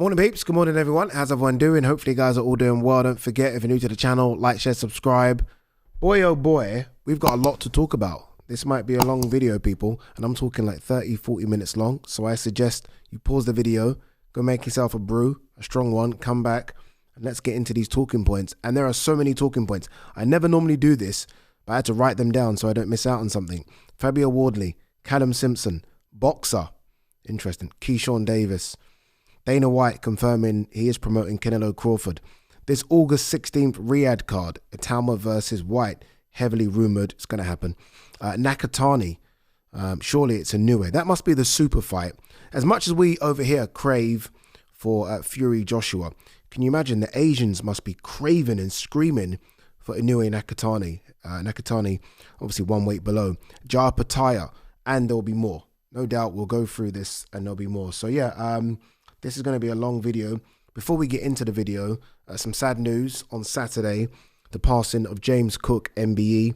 Morning peeps, good morning everyone. How's everyone doing? Hopefully you guys are all doing well. Don't forget, if you're new to the channel, like, share, subscribe. Boy oh boy, we've got a lot to talk about. This might be a long video, people, and I'm talking like 30-40 minutes long. So I suggest you pause the video, go make yourself a brew, a strong one, come back, and let's get into these talking points. And there are so many talking points. I never normally do this, but I had to write them down so I don't miss out on something. Fabio Wardley, Callum Simpson, boxer, interesting, Keyshawn Davis, Dana White confirming he is promoting Canelo Crawford. This August 16th Riyadh card, Itama versus White, heavily rumoured. It's going to happen. Nakatani, surely it's a new way. That must be the super fight. As much as we over here crave for Fury Joshua, can you imagine the Asians must be craving and screaming for Inoue Nakatani. Nakatani, obviously one weight below. Jaya Pataya, and there'll be more. No doubt we'll go through this and there'll be more. So yeah, this is going to be a long video. Before we get into the video, some sad news on Saturday, the passing of James Cook, MBE,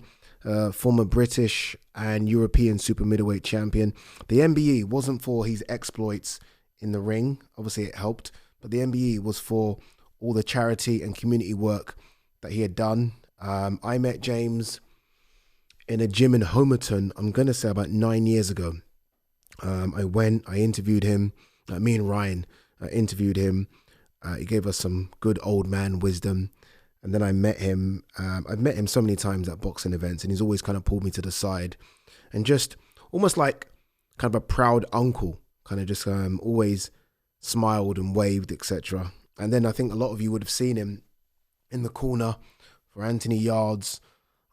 former British and European super middleweight champion. The MBE wasn't for his exploits in the ring. Obviously it helped, but the MBE was for all the charity and community work that he had done. I met James in a gym in Homerton, I'm going to say about 9 years ago. I interviewed him, me and Ryan interviewed him. He gave us some good old man wisdom. And then I met him. I've met him so many times at boxing events, and he's always kind of pulled me to the side and just almost like kind of a proud uncle, kind of just always smiled and waved, etc. And then I think a lot of you would have seen him in the corner for Anthony Yarde's,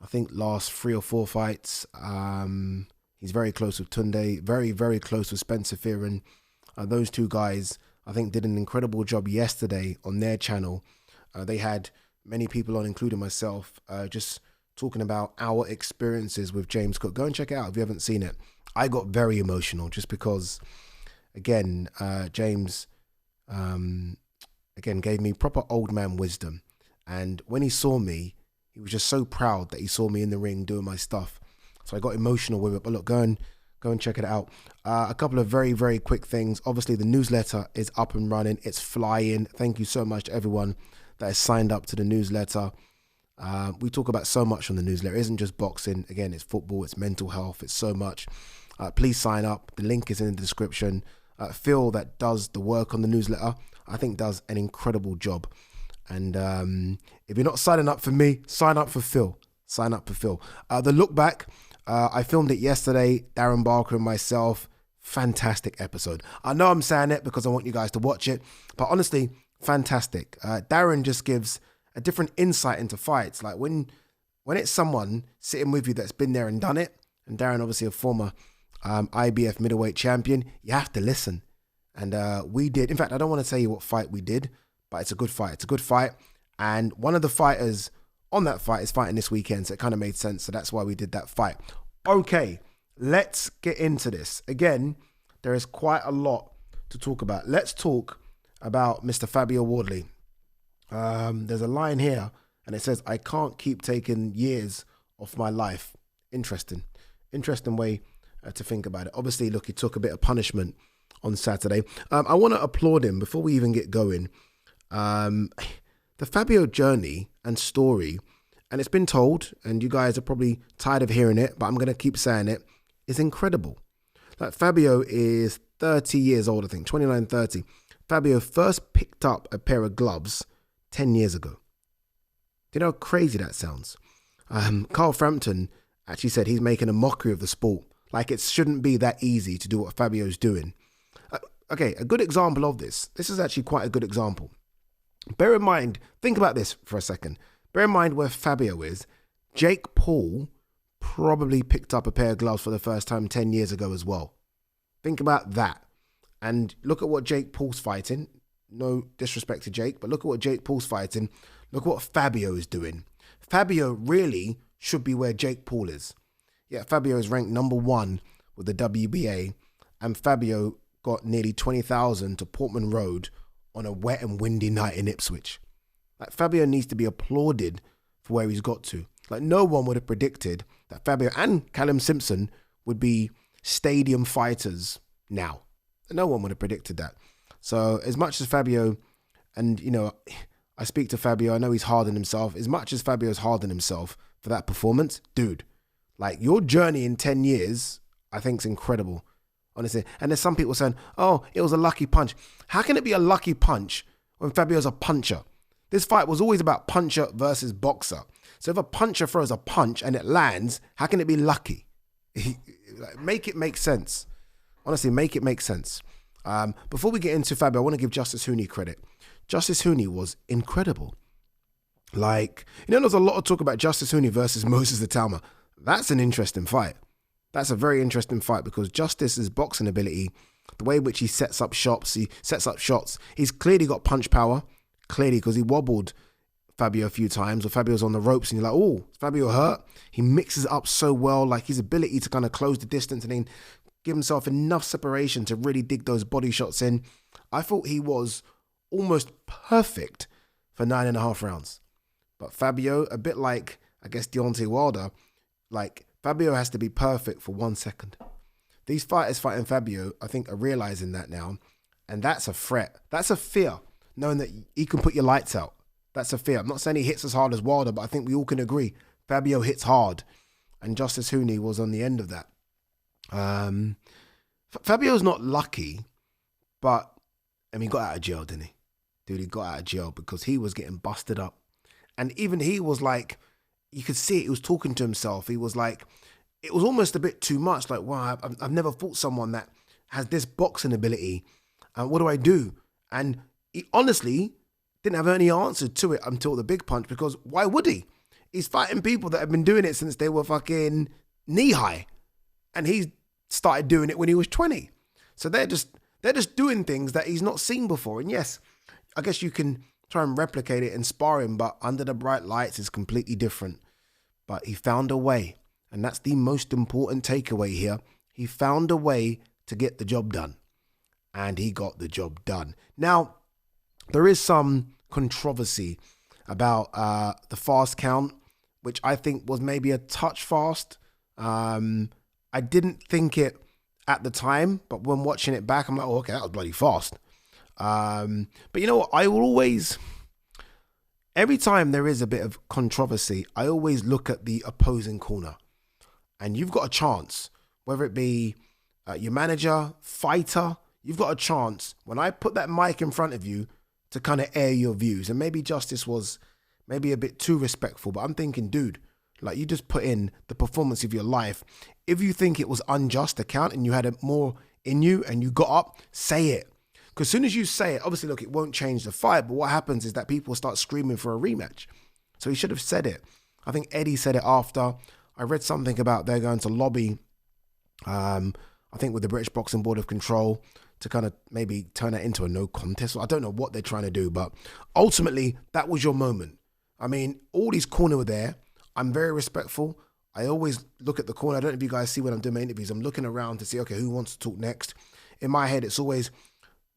I think, last 3 or 4 fights. He's very close with Tunde, very, very close with Spencer Fearon. Those two guys, I think, did an incredible job yesterday on their channel. They had many people on, including myself, just talking about our experiences with James Cook. Go and check it out if you haven't seen it. I got very emotional just because, again, James, again, gave me proper old man wisdom. And when he saw me, he was just so proud that he saw me in the ring doing my stuff. So I got emotional with it. But look, go and check it out. A couple of very, very quick things. Obviously, the newsletter is up and running. It's flying. Thank you so much to everyone that has signed up to the newsletter. We talk about so much on the newsletter. It isn't just boxing. Again, it's football. It's mental health. It's so much. Please sign up. The link is in the description. Phil, that does the work on the newsletter, I think does an incredible job. And if you're not signing up for me, sign up for Phil. Sign up for Phil. The look back, I filmed it yesterday, Darren Barker and myself. Fantastic episode. I know I'm saying it because I want you guys to watch it, but honestly, fantastic. Darren just gives a different insight into fights. Like when it's someone sitting with you that's been there and done it, and Darren obviously a former IBF middleweight champion, you have to listen. And we did. In fact, I don't want to tell you what fight we did, but it's a good fight. It's a good fight. And one of the fighters on that fight is fighting this weekend, so it kind of made sense. So that's why we did that fight. Okay, let's get into this. Again, there is quite a lot to talk about. Let's talk about Mr. Fabio Wardley. There's a line here, and it says, "I can't keep taking years off my life." Interesting way to think about it. Obviously, look, he took a bit of punishment on Saturday. I want to applaud him before we even get going. The Fabio journey and story, and it's been told, and you guys are probably tired of hearing it, but I'm going to keep saying it, is incredible. Like, Fabio is 30 years old, I think, 29, 30. Fabio first picked up a pair of gloves 10 years ago. Do you know how crazy that sounds? Carl Frampton actually said he's making a mockery of the sport. Like, it shouldn't be that easy to do what Fabio's doing. Okay, a good example of this. This is actually quite a good example. Bear in mind, think about this for a second. Bear in mind where Fabio is. Jake Paul probably picked up a pair of gloves for the first time 10 years ago as well. Think about that. And look at what Jake Paul's fighting. No disrespect to Jake, but look at what Jake Paul's fighting. Look at what Fabio is doing. Fabio really should be where Jake Paul is. Yeah, Fabio is ranked #1 with the WBA, and Fabio got nearly 20,000 to Portman Road on a wet and windy night in Ipswich. Like, Fabio needs to be applauded for where he's got to. Like, no one would have predicted that Fabio and Callum Simpson would be stadium fighters now. No one would have predicted that. So as much as Fabio, and I speak to Fabio, I know he's hard on himself. As much as Fabio's hard on himself for that performance, dude, like your journey in 10 years, I think is incredible, honestly. And there's some people saying, oh, it was a lucky punch. How can it be a lucky punch when Fabio's a puncher? This fight was always about puncher versus boxer. So if a puncher throws a punch and it lands, how can it be lucky? Make it make sense. Honestly, make it make sense. Before we get into Fabio, I want to give Justice HUNI credit. Justice HUNI was incredible. There's a lot of talk about Justice HUNI versus Moses Itauma. That's an interesting fight. That's a very interesting fight because Justice's boxing ability, the way in which he sets up shots, he's clearly got punch power, clearly, because he wobbled Fabio a few times, or Fabio's on the ropes and you're like, oh, is Fabio hurt? He mixes it up so well, like his ability to kind of close the distance and then give himself enough separation to really dig those body shots in. I thought he was almost perfect for 9.5 rounds. But Fabio, a bit like, I guess, Deontay Wilder, like Fabio has to be perfect for 1 second. These fighters fighting Fabio, I think, are realizing that now. And that's a threat. That's a fear, knowing that he can put your lights out. That's a fear. I'm not saying he hits as hard as Wilder, but I think we all can agree Fabio hits hard. And Justice HUNI was on the end of that. Fabio's not lucky, but he got out of jail, didn't he? Dude, he got out of jail because he was getting busted up. And even he was like, you could see it, he was talking to himself. He was like, it was almost a bit too much. Like, wow, I've never fought someone that has this boxing ability. And what do I do? And he honestly didn't have any answer to it until the big punch, because why would he? He's fighting people that have been doing it since they were fucking knee high. And he started doing it when he was 20. So they're just doing things that he's not seen before. And yes, I guess you can try and replicate it in sparring, but under the bright lights is completely different. But he found a way. And that's the most important takeaway here. He found a way to get the job done. And he got the job done. Now, there is some controversy about the fast count, which I think was maybe a touch fast. I didn't think it at the time, but when watching it back, I'm like, oh, okay, that was bloody fast. But you know what? I will always, every time there is a bit of controversy, I always look at the opposing corner. And you've got a chance, whether it be your manager, fighter, you've got a chance when I put that mic in front of you to kind of air your views. And maybe Justice was maybe a bit too respectful, but I'm thinking, dude, like you just put in the performance of your life. If you think it was unjust to count and you had it more in you and you got up, say it. Because as soon as you say it, obviously, look, it won't change the fight. But what happens is that people start screaming for a rematch. So he should have said it. I think Eddie said it after. I read something about they're going to lobby, I think with the British Boxing Board of Control to kind of maybe turn that into a no contest. I don't know what they're trying to do, but ultimately that was your moment. I mean, all these corner were there. I'm very respectful. I always look at the corner. I don't know if you guys see when I'm doing my interviews. I'm looking around to see, okay, who wants to talk next? In my head, it's always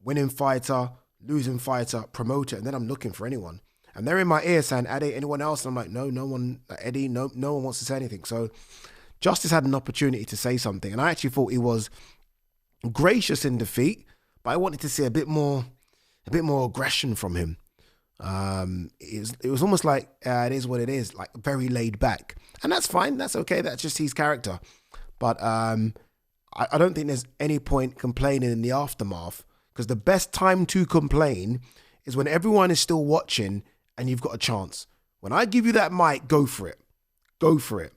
winning fighter, losing fighter, promoter, and then I'm looking for anyone. And they're in my ear saying, Ade, anyone else? And I'm like, no one, Eddie, no one wants to say anything. So Justice had an opportunity to say something. And I actually thought he was gracious in defeat, but I wanted to see a bit more aggression from him. It was almost like it is what it is, like very laid back. And that's fine. That's okay. That's just his character. But I don't think there's any point complaining in the aftermath, because the best time to complain is when everyone is still watching and you've got a chance. When I give you that mic, go for it. Go for it.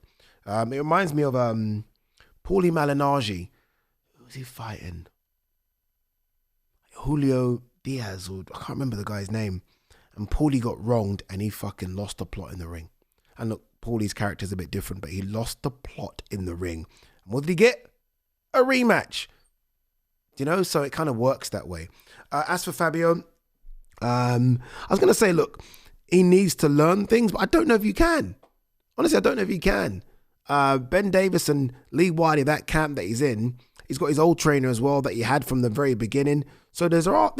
It reminds me of Paulie Malignaggi. Who was he fighting? Julio Diaz, or I can't remember the guy's name. And Paulie got wronged and he fucking lost the plot in the ring. And look, Paulie's character's a bit different, but he lost the plot in the ring. And what did he get? A rematch. You know, so it kind of works that way. As for Fabio, I was going to say, look, he needs to learn things, but I don't know if you can. Honestly, I don't know if he can. Ben Davis and Lee Wiley, that camp that he's in, he's got his old trainer as well that he had from the very beginning. So there's a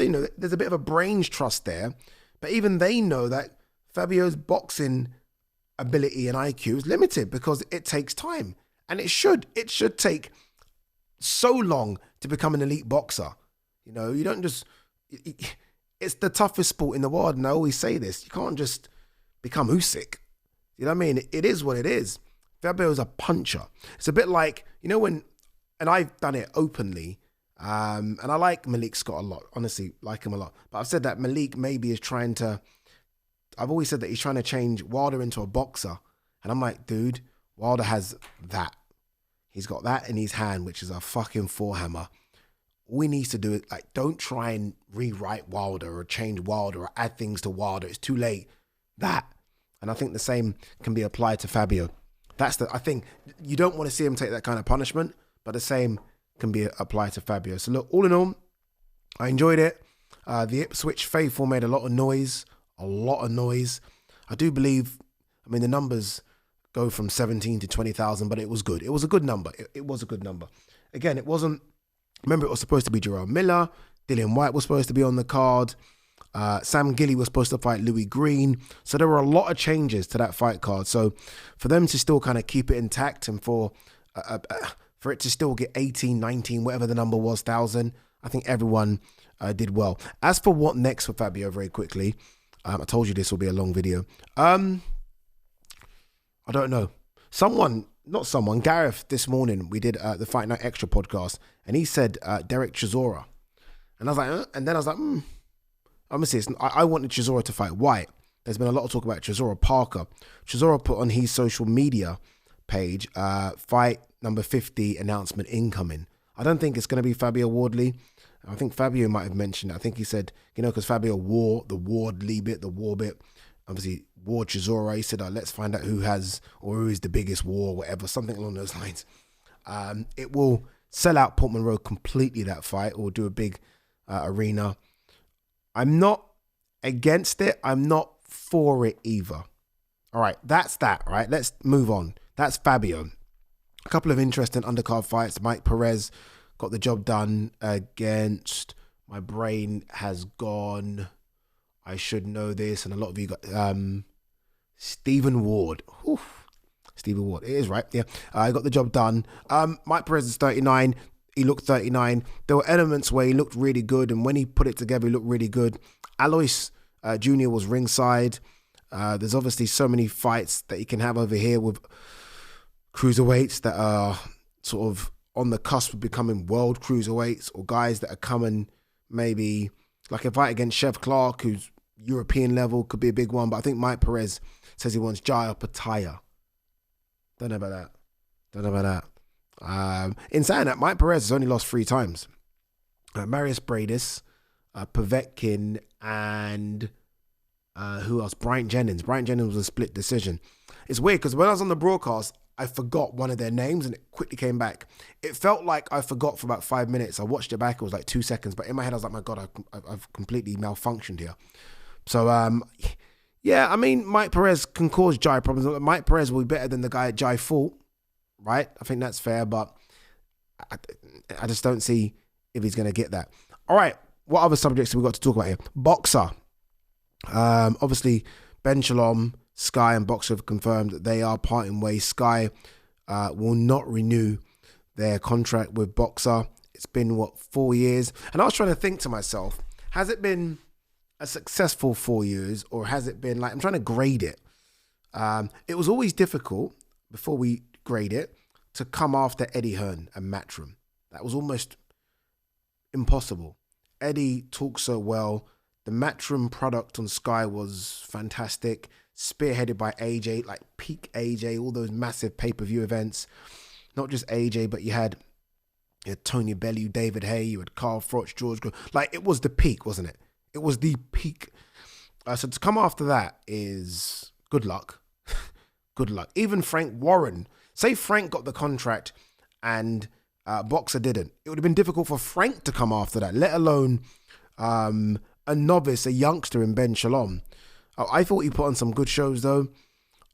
bit of a brains trust there. But even they know that Fabio's boxing ability and IQ is limited because it takes time. And it should take so long to become an elite boxer. You know, you don't just it's the toughest sport in the world, and I always say this. You can't just become Usyk. You know what I mean? It is what it is. Fabio's a puncher. It's a bit like, when, and I've done it openly, and I like Malik Scott a lot, honestly, like him a lot. But I've said that Malik maybe is I've always said that he's trying to change Wilder into a boxer. And I'm like, dude, Wilder has that. He's got that in his hand, which is a fucking forehammer. All he needs to do is, don't try and rewrite Wilder or change Wilder or add things to Wilder. It's too late. That. And I think the same can be applied to Fabio. I think you don't want to see him take that kind of punishment, but the same can be applied to Fabio. So look, all in all, I enjoyed it. The Ipswich faithful made a lot of noise. I do believe, the numbers go from 17 to 20,000, but it was good. It was a good number. It was a good number. Again, it wasn't, remember it was supposed to be Jarrell Miller. Dillian White was supposed to be on the card. Sam Gilly was supposed to fight Louis Green. So there were a lot of changes to that fight card. So for them to still kind of keep it intact and for it to still get 18, 19, whatever the number was, 1,000, I think everyone did well. As for what next for Fabio, very quickly, I told you this will be a long video. I don't know. Gareth this morning, we did the Fight Night Extra podcast, and he said Derek Chisora. And I was like, and then I was like, I'm going to see, I wanted Chisora to fight White. There's been a lot of talk about Chisora Parker. Chisora put on his social media page, fight number 50 announcement incoming. I don't think it's going to be Fabio Wardley. I think Fabio might have mentioned it. I think he said, because Fabio wore the Wardley bit, the war bit. Obviously, Ward Chisora, he said, let's find out who is the biggest war, whatever, something along those lines. It will sell out Portman Road completely, that fight, or do a big arena. I'm not against it. I'm not for it either. All right, that's that, right? Let's move on. That's Fabio. A couple of interesting undercard fights. Mike Perez got the job done against, my brain has gone, I should know this, and a lot of you got Stephen Ward. Whew. Stephen Ward, it is right, yeah. I got the job done. Mike Perez is 39. He looked 39. There were elements where he looked really good, and when he put it together, he looked really good. Alois Jr. was ringside. There's obviously so many fights that you can have over here with cruiserweights that are sort of on the cusp of becoming world cruiserweights, or guys that are coming maybe, like a fight against Chef Clark, who's European level, could be a big one. But I think Mike Perez says he wants Jaya Pataya. Don't know about that. In saying that, Mike Perez has only lost 3 times. Marius Bradis, Povetkin, and who else? Bryant Jennings. Bryant Jennings was a split decision. It's weird because when I was on the broadcast, I forgot one of their names and it quickly came back. It felt like I forgot for about 5 minutes. I watched it back. It was like 2 seconds. But in my head, I was like, my God, I've completely malfunctioned here. So, yeah, Mike Perez can cause Jai problems. Mike Perez will be better than the guy at Jai fought, right? I think that's fair, but I just don't see if he's going to get that. All right, what other subjects have we got to talk about here? Boxer. Obviously, Ben Shalom, Sky and Boxer have confirmed that they are parting ways. Sky will not renew their contract with Boxer. It's been, 4 years? And I was trying to think to myself, has it been a successful 4 years, or has it been I'm trying to grade it. It was always difficult, before we grade it, to come after Eddie Hearn and Matchroom. That was almost impossible. Eddie talked so well. The Matchroom product on Sky was fantastic, spearheaded by AJ, like peak AJ, all those massive pay-per-view events. Not just AJ, but you had Tony Bellew, David Hay, you had Carl Froch, George Groves. It was the peak, wasn't it? It was the peak. So to come after that is good luck. Good luck. Even Frank Warren. Say Frank got the contract and Boxer didn't. It would have been difficult for Frank to come after that, let alone a novice, a youngster in Ben Shalom. I thought he put on some good shows though.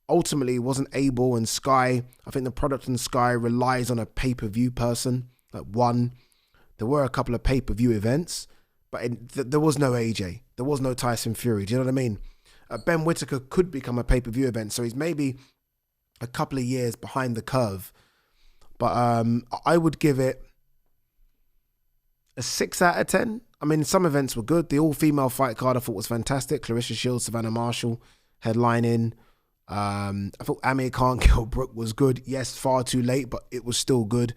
Ultimately, he wasn't able, and Sky, I think the product in Sky relies on a pay-per-view person. There were a couple of pay-per-view events, but there was no AJ. There was no Tyson Fury. Do you know what I mean? Ben Whittaker could become a pay-per-view event, so he's maybe a couple of years behind the curve. But I would give it a 6 out of 10. I mean, some events were good. The all-female fight card I thought was fantastic. Clarissa Shields, Savannah Marshall headlining. I thought Amir Khan, Kell Brook was good. Yes, far too late, but it was still good.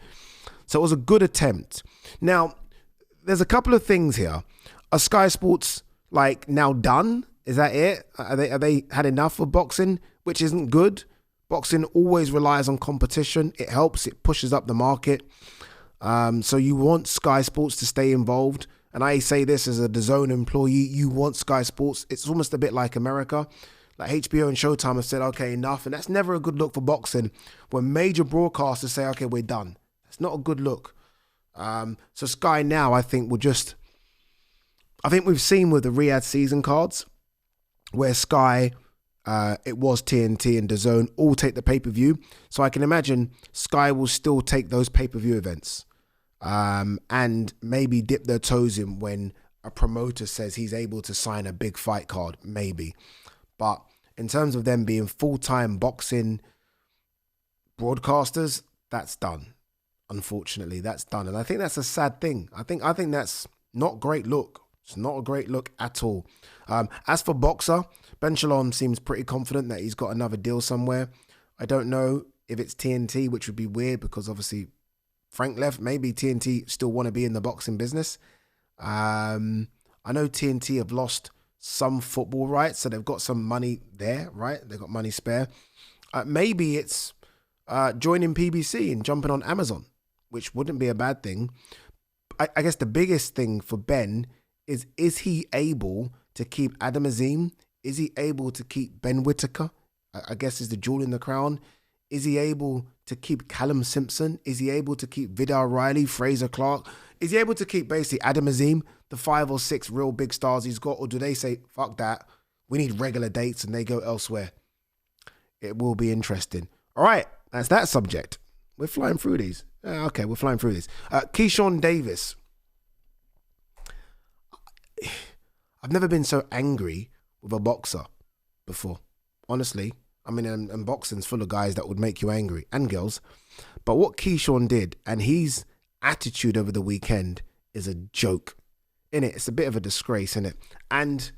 So it was a good attempt. Now, there's a couple of things here. Are Sky Sports like now done? Is that it? Are they had enough of boxing, which isn't good? Boxing always relies on competition. It helps. It pushes up the market. So you want Sky Sports to stay involved. And I say this as a DAZN employee. You want Sky Sports. It's almost a bit like America. Like HBO and Showtime have said, okay, enough. And that's never a good look for boxing. When major broadcasters say, okay, we're done. That's not a good look. So Sky now, I think, I think we've seen with the Riyadh season cards where Sky, it was TNT and DAZN all take the pay-per-view. So I can imagine Sky will still take those pay-per-view events and maybe dip their toes in when a promoter says he's able to sign a big fight card, maybe. But in terms of them being full-time boxing broadcasters, that's done. Unfortunately, that's done. And I think that's a sad thing. I think that's not a great look. It's not a great look at all. As for Boxer, Ben Shalom seems pretty confident that he's got another deal somewhere. I don't know if it's TNT, which would be weird because obviously Frank left. Maybe TNT still want to be in the boxing business. I know TNT have lost some football rights, so they've got some money there, right? They've got money spare. Maybe it's joining PBC and jumping on Amazon, which wouldn't be a bad thing. I guess the biggest thing for Ben is he able to keep Adam Azim? Is he able to keep Ben Whittaker? I guess is the jewel in the crown. Is he able to keep Callum Simpson? Is he able to keep Vidal Riley, Fraser Clark? Is he able to keep basically Adam Azim, the 5 or 6 real big stars he's got? Or do they say, fuck that, we need regular dates and they go elsewhere? It will be interesting. All right, that's that subject. We're flying through these. Okay, we're flying through these. Keyshawn Davis. I've never been so angry with a boxer before. Honestly, I mean, and boxing's full of guys that would make you angry, and girls. But what Keyshawn did, and his attitude over the weekend, is a joke. Innit? It's a bit of a disgrace, innit? And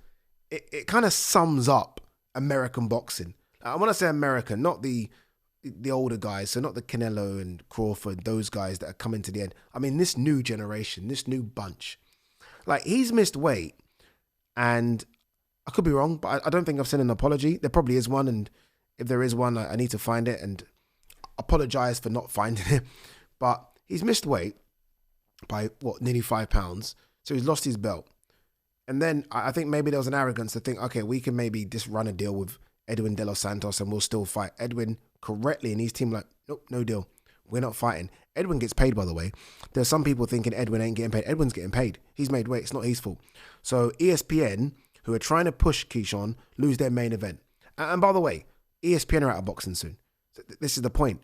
it kind of sums up American boxing. I want to say American, not the older guys, so not the Canelo and Crawford, those guys that are coming to the end. I mean, this new generation, this new bunch. Like, he's missed weight, and I could be wrong, but I don't think I've seen an apology. There probably is one, and if there is one, I need to find it and apologize for not finding it. But he's missed weight by, nearly 5 pounds. So he's lost his belt. And then I think maybe there was an arrogance to think, okay, we can maybe just run a deal with Edwin De Los Santos and we'll still fight. Edwin correctly and his team like, nope, no deal. We're not fighting. Edwin gets paid, by the way. There's some people thinking Edwin ain't getting paid. Edwin's getting paid. He's made weight. It's not his fault. So ESPN, who are trying to push Keyshawn, lose their main event. And by the way, ESPN are out of boxing soon. This is the point.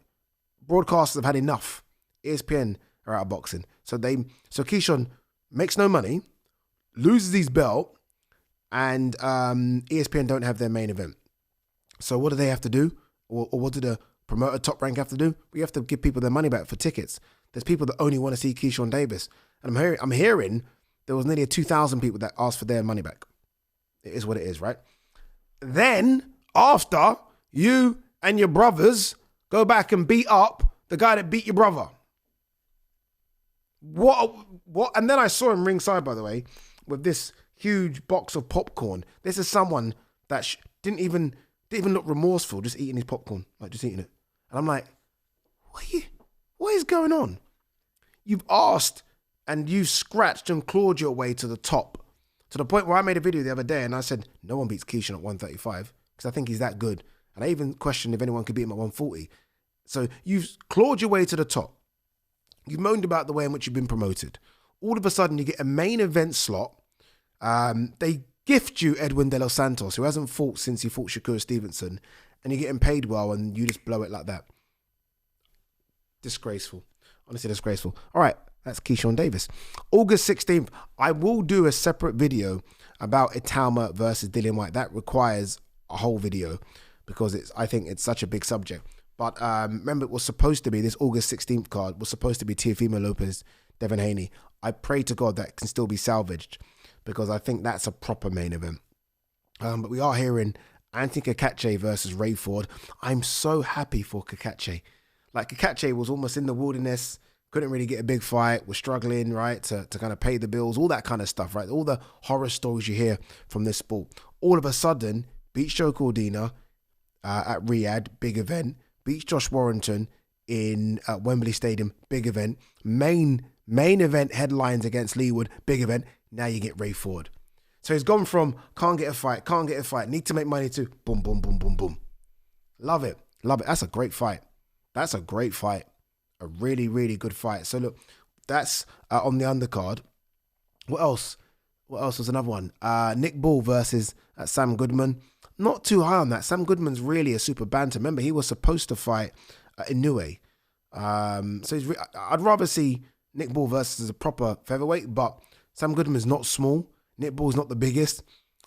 Broadcasters have had enough. ESPN are out of boxing. So Keyshawn makes no money, loses his belt, and ESPN don't have their main event. So what do they have to do? Or what do the promoter Top Rank have to do? We have to give people their money back for tickets. There's people that only want to see Keyshawn Davis. And I'm hearing there was nearly 2,000 people that asked for their money back. It is what it is, right? Then, after, you and your brothers go back and beat up the guy that beat your brother. What? And then I saw him ringside, by the way, with this huge box of popcorn. This is someone that didn't even look remorseful, just eating his popcorn, like just eating it. And I'm like, what is going on? You've asked and you've scratched and clawed your way to the top. To the point where I made a video the other day and I said, no one beats Keyshawn at 135 because I think he's that good. And I even questioned if anyone could beat him at 140. So you've clawed your way to the top. You've moaned about the way in which you've been promoted. All of a sudden you get a main event slot. They gift you Edwin De Los Santos, who hasn't fought since he fought Shakur Stevenson, and you're getting paid well and you just blow it like that. Disgraceful. Honestly, disgraceful. All right. That's Keyshawn Davis. August 16th, I will do a separate video about Italma versus Dillian White. That requires a whole video because I think it's such a big subject. But remember, it was supposed to be, this August 16th card was supposed to be Teofimo Lopez Devin Haney. I pray to God that can still be salvaged, because I think that's a proper main event. But we are hearing Anthony Kakache versus Rayford. I'm so happy for Kakache. Like, Kakache was almost in the wilderness, couldn't really get a big fight, was struggling, right, to kind of pay the bills, all that kind of stuff, right? All the horror stories you hear from this sport. All of a sudden, beats Joe Cordina at Riyadh, big event. Beats Josh Warrington in Wembley Stadium, big event. Main event headlines against Leewood, big event. Now you get Rayford. So he's gone from can't get a fight, need to make money to boom, boom, boom, boom, boom. Love it. That's a great fight. A really, really good fight. So look, that's on the undercard. What else? What else was another one? Nick Ball versus Sam Goodman. Not too high on that. Sam Goodman's really a super banter. Remember, he was supposed to fight Inoue. So I'd rather see Nick Ball versus a proper featherweight, but Sam Goodman's not small. Nick Ball's not the biggest.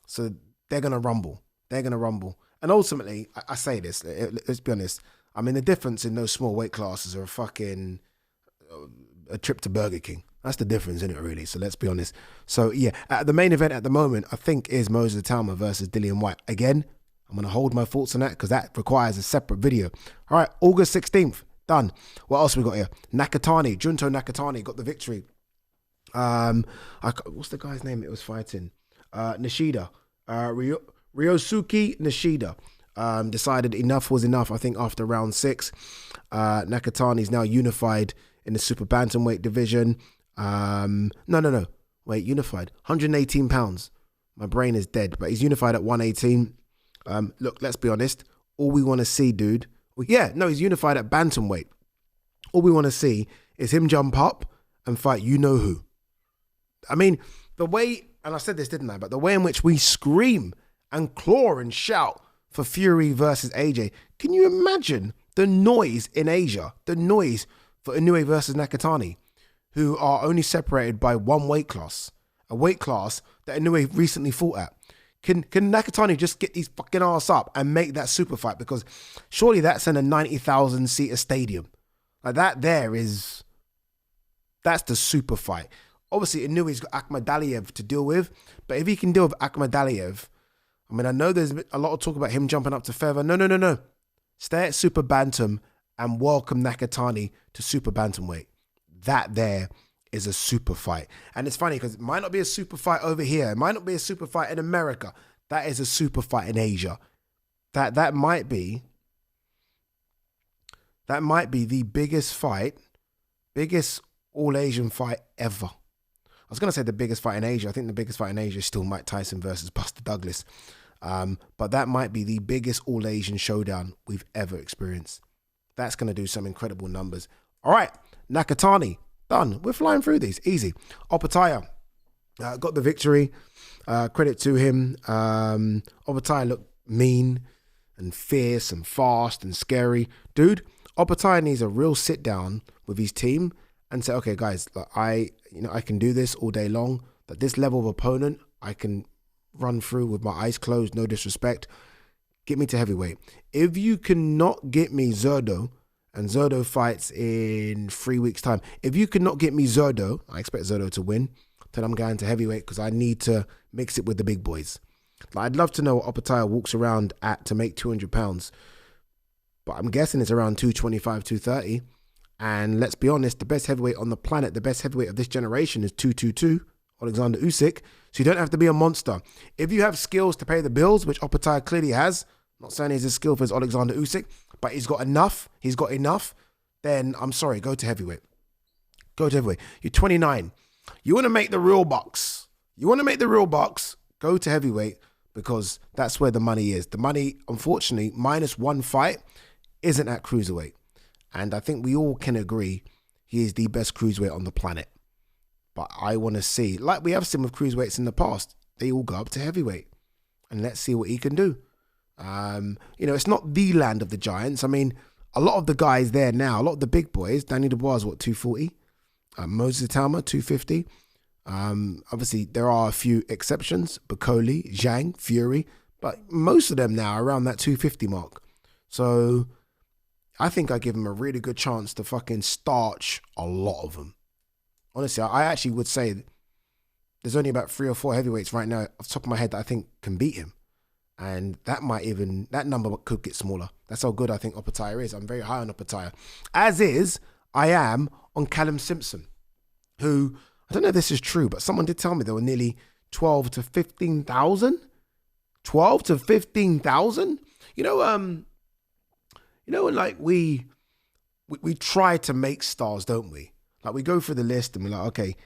So they're going to rumble. And ultimately, I say this, let's be honest. I mean, the difference in those small weight classes are a trip to Burger King. That's the difference, isn't it, really? So let's be honest. So, yeah, the main event at the moment, I think, is Moses Talma versus Dillian White. Again, I'm going to hold my thoughts on that because that requires a separate video. All right, August 16th, done. What else we got here? Junto Nakatani got the victory. What's the guy's name it was fighting? Nishida. Ryosuke Nishida. Decided enough was enough, I think, after round 6. Nakatani's now unified in the super bantamweight division. No. Wait, unified. 118 pounds. My brain is dead, but he's unified at 118. Look, let's be honest. All we want to see, dude. He's unified at bantamweight. All we want to see is him jump up and fight you know who. I mean, the way, and I said this, didn't I? But the way in which we scream and claw and shout for Fury versus AJ. Can you imagine the noise in Asia? The noise for Inoue versus Nakatani, who are only separated by one weight class. A weight class that Inoue recently fought at. Can Nakatani just get his fucking ass up and make that super fight? Because surely that's in a 90,000 seater stadium. Like that's the super fight. Obviously, Inoue's got Akhmadaliev to deal with, but if he can deal with Akhmadaliev, I mean, I know there's a lot of talk about him jumping up to feather. No. Stay at super bantam and welcome Nakatani to super bantamweight. That there is a super fight. And it's funny because it might not be a super fight over here. It might not be a super fight in America. That is a super fight in Asia. That might be the biggest all Asian fight ever. I was going to say the biggest fight in Asia. I think the biggest fight in Asia is still Mike Tyson versus Buster Douglas. But that might be the biggest all Asian showdown we've ever experienced. That's going to do some incredible numbers. All right, Nakatani, done. We're flying through these, easy. Opataya got the victory. Credit to him. Opataya looked mean and fierce and fast and scary. Dude, Opataya needs a real sit down with his team and say, okay, guys, I can do this all day long. That this level of opponent, I can run through with my eyes closed, no disrespect. Get me to heavyweight. If you cannot get me Zerdo, and Zerdo fights in 3 weeks' time. If you cannot get me Zerdo, I expect Zerdo to win, then I'm going to heavyweight because I need to mix it with the big boys. I'd love to know what Opataya walks around at to make 200 pounds. But I'm guessing it's around 225, 230. And let's be honest, the best heavyweight on the planet, the best heavyweight of this generation is 222, Alexander Usyk. So you don't have to be a monster. If you have skills to pay the bills, which Opataya clearly has, not saying he's as skillful as Alexander Usyk, but he's got enough, then I'm sorry, go to heavyweight. Go to heavyweight. You're 29. You want to make the real bucks. Go to heavyweight because that's where the money is. The money, unfortunately, minus one fight, isn't at cruiserweight. And I think we all can agree he is the best cruiserweight on the planet. But I want to see, like we have seen with cruiserweights in the past, they all go up to heavyweight. And let's see what he can do. It's not the land of the giants. I mean, a lot of the guys there now, a lot of the big boys, Danny Dubois, 240? Moses Talma, 250. Obviously, there are a few exceptions. Bacoli, Zhang, Fury. But most of them now are around that 250 mark. So I think I give him a really good chance to fucking starch a lot of them. honestly, I actually would say there's only about 3 or 4 heavyweights right now off the top of my head that I think can beat him. And that number could get smaller. That's how good I think Opetaia is. I'm very high on Opetaia. As is, I am on Callum Simpson, who, I don't know if this is true, but someone did tell me there were nearly 12 to 15,000. 12 to 15,000? You know, when like we try to make stars, don't we? Like we go through the list and we're like, okay,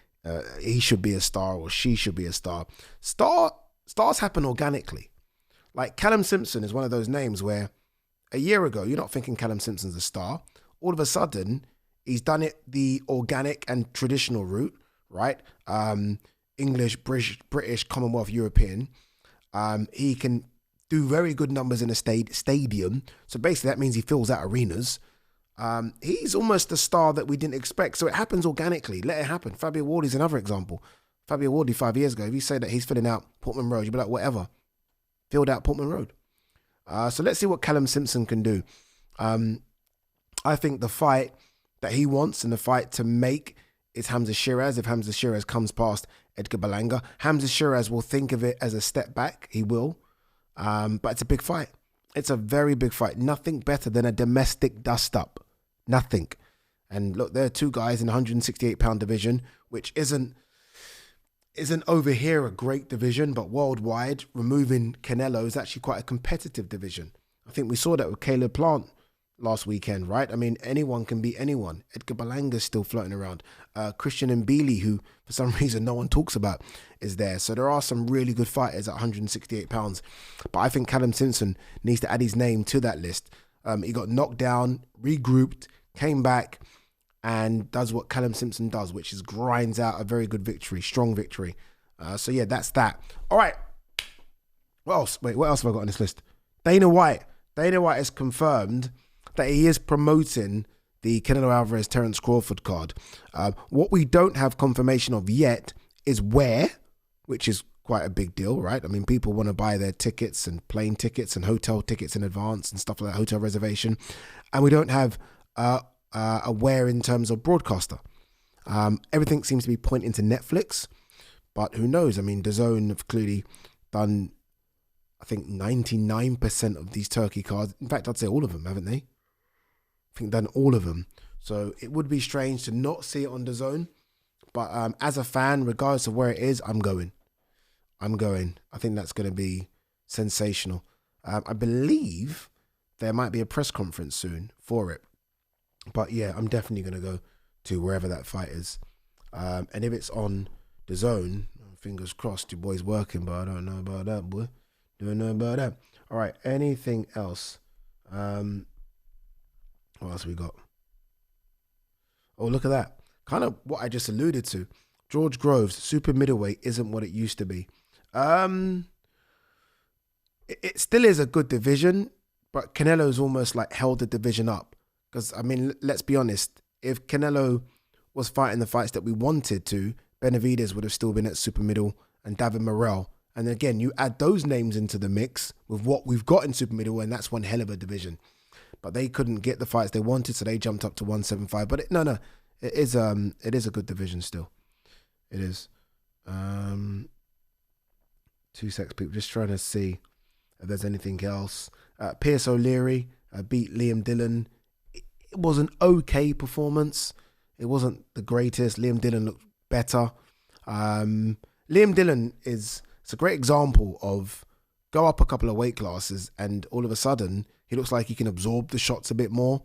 he should be a star or she should be a star. Stars happen organically. Like Callum Simpson is one of those names where a year ago, you're not thinking Callum Simpson's a star. All of a sudden, he's done it the organic and traditional route, right? English, British, Commonwealth, European. He can do very good numbers in a stadium. So basically that means he fills out arenas. He's almost a star that we didn't expect. So it happens organically. Let it happen. Fabio Wardley's another example. Fabio Wardley 5 years ago, if you say that he's filling out Portman Road, you'd be like, whatever. Filled out Portman Road. So let's see what Callum Simpson can do. I think the fight that he wants and the fight to make is Hamza Shiraz. If Hamza Shiraz comes past Edgar Berlanga, Hamza Shiraz will think of it as a step back. He will. But it's a big fight. It's a very big fight. Nothing better than a domestic dust-up. Nothing. And look, there are 2 guys in the 168-pound division, which isn't over here a great division, but worldwide, removing Canelo is actually quite a competitive division. I think we saw that with Caleb Plant last weekend, right? I mean, anyone can beat anyone. Edgar Berlanga's still floating around. Christian Mbili, who for some reason no one talks about, is there. So there are some really good fighters at 168 pounds. But I think Callum Simpson needs to add his name to that list. He got knocked down, regrouped, came back, and does what Callum Simpson does, which is grinds out a very good victory, strong victory. So yeah, that's that. All right. What else? Wait, what else have I got on this list? Dana White. Dana White has confirmed that he is promoting the Canelo Alvarez Terence Crawford card. What we don't have confirmation of yet is where, which is quite a big deal, right? I mean, people want to buy their tickets and plane tickets and hotel tickets in advance and stuff like that, hotel reservation. And we don't have a where in terms of broadcaster. Everything seems to be pointing to Netflix, but who knows? I mean, DAZN have clearly done, I think, 99% of these Turkey cards. In fact, I'd say all of them, haven't they? I think done all of them. So it would be strange to not see it on DAZN. But as a fan, regardless of where it is, I'm going. I think that's going to be sensational. I believe there might be a press conference soon for it. But yeah, I'm definitely going to go to wherever that fight is. And if it's on DAZN, fingers crossed, your boy's working, but I don't know about that, boy. Don't know about that. All right, anything else? What else we got? Oh, look at that. Kind of what I just alluded to. George Groves, super middleweight isn't what it used to be. It still is a good division, but Canelo's almost like held the division up. Because, I mean, let's be honest. If Canelo was fighting the fights that we wanted to, Benavidez would have still been at super middle and David Morrell. And again, you add those names into the mix with what we've got in super middle, and that's one hell of a division. But they couldn't get the fights they wanted, so they jumped up to 175. But it is a good division still. It is. 2 seconds, people. Just trying to see if there's anything else. Pierce O'Leary beat Liam Dillon. It was an okay performance. It wasn't the greatest. Liam Dillon looked better. Liam Dillon it's a great example of go up a couple of weight classes and all of a sudden he looks like he can absorb the shots a bit more.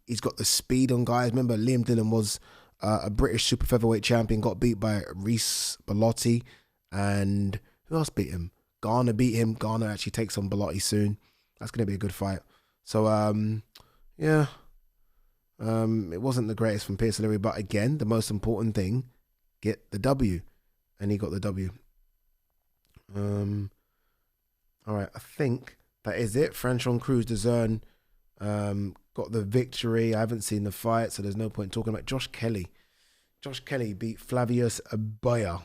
He's got the speed on guys. Remember, Liam Dillon was a British super featherweight champion, got beat by Reece Bellotti. And who else beat him? Garner beat him. Garner actually takes on Bellotti soon. That's going to be a good fight. So, yeah. It wasn't the greatest from Pierce O'Leary, but again, the most important thing, get the W. And he got the W. All right, I think that is it. Franchon Cruz DAZN got the victory. I haven't seen the fight, so there's no point talking about Josh Kelly. Josh Kelly beat Flavius Bia.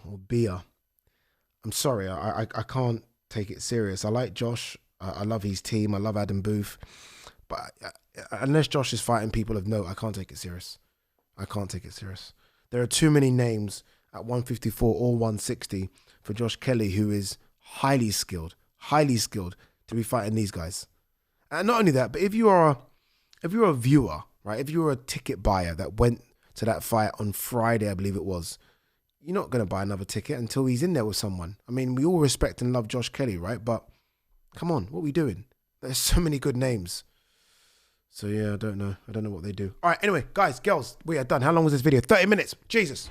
I'm sorry, I can't take it serious. I like Josh. I love his team. I love Adam Booth. But unless Josh is fighting people of note, I can't take it serious. There are too many names at 154 or 160 for Josh Kelly, who is highly skilled to be fighting these guys. And not only that, but if you're a viewer, right? If you're a ticket buyer that went to that fight on Friday, I believe it was, you're not going to buy another ticket until he's in there with someone. I mean, we all respect and love Josh Kelly, right? But come on, what are we doing? There's so many good names. So yeah, I don't know what they do. All right, anyway, guys, girls, we are done. How long was this video? 30 minutes. Jesus.